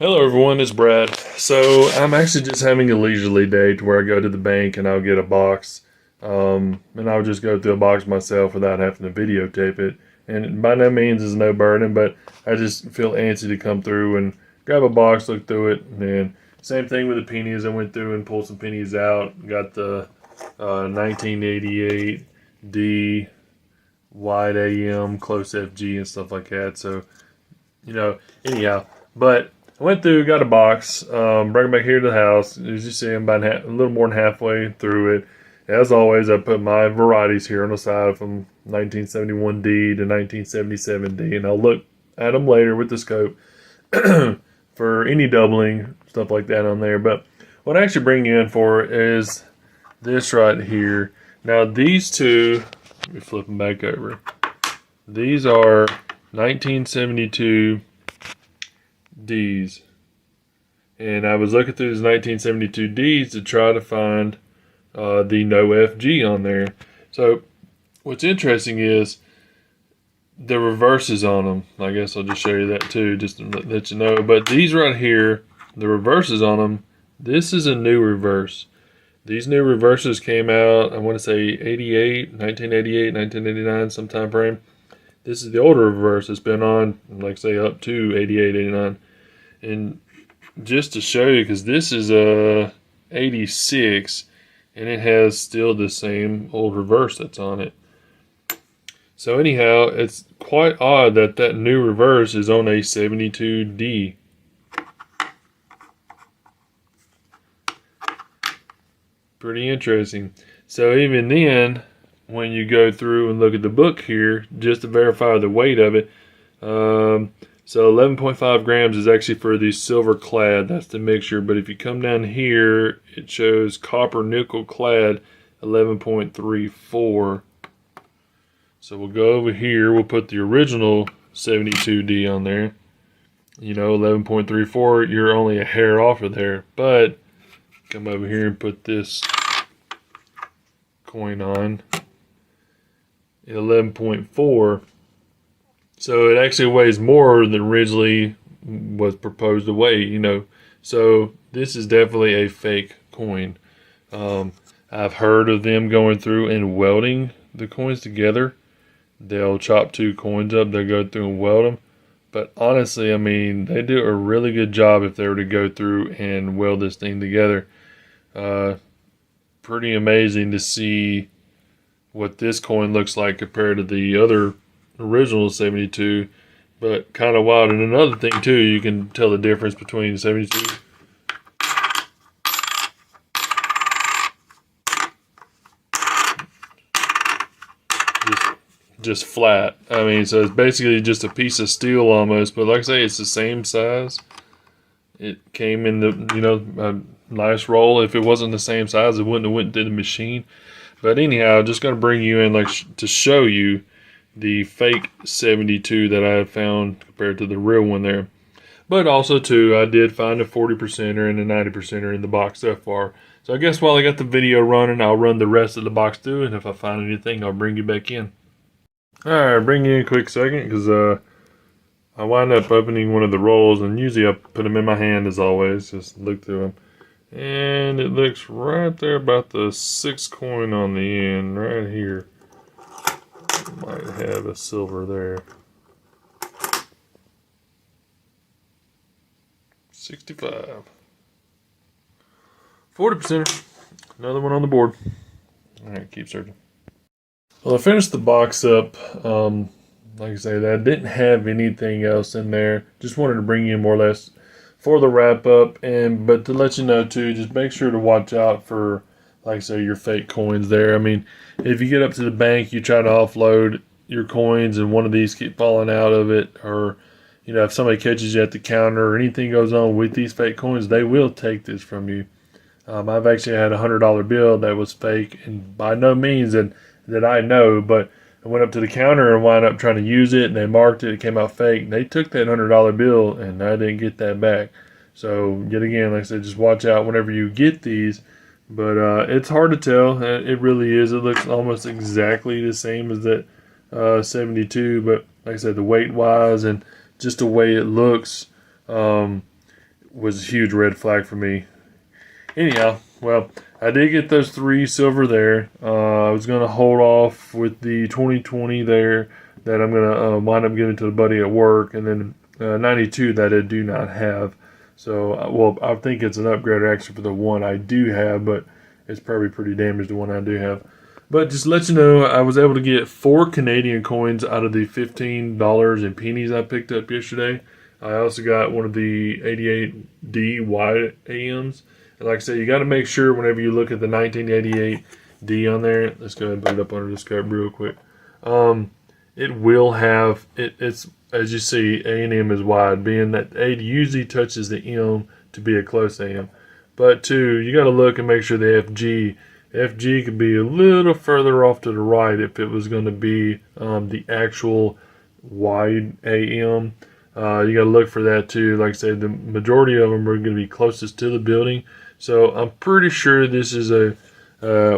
Hello everyone, it's Brad. So I'm actually just having a leisurely day to where I go to the bank and I'll get a box. And I'll just go through a box myself without having to videotape it. And by no means is no burden, but I just feel antsy to come through and grab a box, look through it. And then same thing with the pennies. I went through and pulled some pennies out. Got the 1988 D wide AM close FG and stuff like that. So anyhow, but I went through, got a box, brought it back here to the house. As you see, I'm about a little more than halfway through it. As always, I put my varieties here on the side from 1971D to 1977D, and I'll look at them later with the scope for any doubling, stuff like that on there. But what I actually bring you in for is this right here. Now, these two, let me flip them back over. These are 1972 Ds, and I was looking through these 1972 Ds to try to find the no FG on there. So what's interesting is the reverses on them. I guess I'll just show you that too, just to let you know. But these right here, the reverses on them, this is a new reverse. These new reverses came out, I want to say 1988, 1989, some time frame. This is the older reverse. It's been on, like say, up to 88, 89. And just to show you, because this is a 86, and it has still the same old reverse that's on it. So anyhow, it's quite odd that that new reverse is on a 72D. Pretty interesting. So even then, when you go through and look at the book here, just to verify the weight of it, so 11.5 grams is actually for the silver clad. That's the mixture. But if you come down here, it shows copper nickel clad 11.34. So we'll go over here. We'll put the original 72D on there. 11.34. You're only a hair off of there. But come over here and put this coin on. 11.4. So it actually weighs more than originally was proposed to weigh, So this is definitely a fake coin. I've heard of them going through and welding the coins together. They'll chop two coins up, they'll go through and weld them. But honestly, I mean, they do a really good job if they were to go through and weld this thing together. Pretty amazing to see what this coin looks like compared to the other original 72, but kind of wild. And another thing too, you can tell the difference between 72 just flat. I mean, so it's basically just a piece of steel almost, but like I say, it's the same size. It came in the a nice roll. If it wasn't the same size, it wouldn't have went to the machine. But anyhow, just going to bring you in to show you the fake 72 that I have found compared to the real one there. But also too, I did find a 40%er and a 90%er in the box so far. So I guess while I got the video running, I'll run the rest of the box through, and if I find anything, I'll bring you back in. Alright, bring you in a quick second, because I wind up opening one of the rolls, and usually I put them in my hand as always, just look through them. And it looks right there about the 6 coin on the end, right here. Might have a silver there. 65. 40%. Another one on the board. Alright, keep searching. Well, I finished the box up. Like I say, I didn't have anything else in there. Just wanted to bring you more or less for the wrap up, but to let you know too, just make sure to watch out for, like I say, your fake coins there. I mean, if you get up to the bank, you try to offload your coins and one of these keep falling out of it, or if somebody catches you at the counter or anything goes on with these fake coins, they will take this from you. I've actually had a $100 bill that was fake, and by no means that I know, but I went up to the counter and wound up trying to use it, and they marked it. It came out fake. They took that $100 bill, and I didn't get that back. So, yet again, like I said, just watch out whenever you get these. But it's hard to tell. It really is. It looks almost exactly the same as that 72. But like I said, the weight-wise and just the way it looks, was a huge red flag for me. Anyhow, well, I did get those 3 silver there. I was going to hold off with the 2020 there that I'm going to wind up giving to the buddy at work, and then 92 that I do not have. So, well, I think it's an upgrade actually for the one I do have, but it's probably pretty damaged, the one I do have. But just to let you know, I was able to get 4 Canadian coins out of the $15 in pennies I picked up yesterday. I also got one of the 88D YAMs. And like I said, you got to make sure whenever you look at the 1988D on there, let's go ahead and put it up under the scope real quick. It will have, it's as you see, A&M is wide, being that A usually touches the M to be a close AM. But 2, you got to look and make sure the FG could be a little further off to the right if it was going to be the actual wide AM. You got to look for that too. Like I said, the majority of them are going to be closest to the building. So I'm pretty sure this is a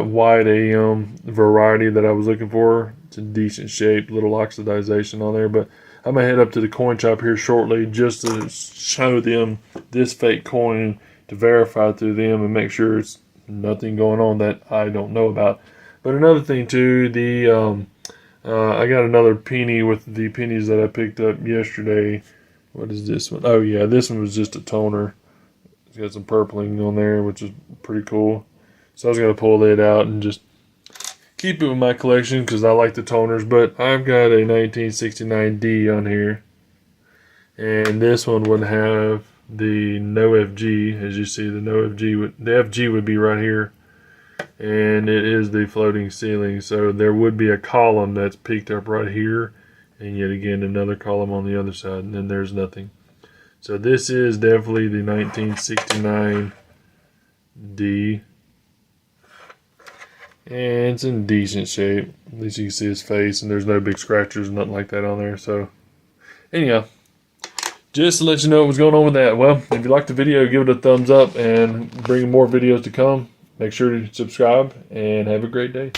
wide AM variety that I was looking for. It's in decent shape, little oxidization on there. But I'm going to head up to the coin shop here shortly just to show them this fake coin to verify through them and make sure it's nothing going on that I don't know about. But another thing too, I got another penny with the pennies that I picked up yesterday. What is this one? Oh yeah, this one was just a toner. It's got some purpling on there, which is pretty cool. So I was going to pull it out and just keep it with my collection because I like the toners. But I've got a 1969D on here. And this one would have the no FG. As you see, the no FG, the FG would be right here. And it is the floating ceiling. So there would be a column that's peaked up right here. And yet again, another column on the other side. And then there's nothing. So this is definitely the 1969D. And it's in decent shape. At least you can see his face, and there's no big scratches, nothing like that on there. So, anyhow, just to let you know what's going on with that. Well, if you liked the video, give it a thumbs up, and bring more videos to come. Make sure to subscribe, and have a great day.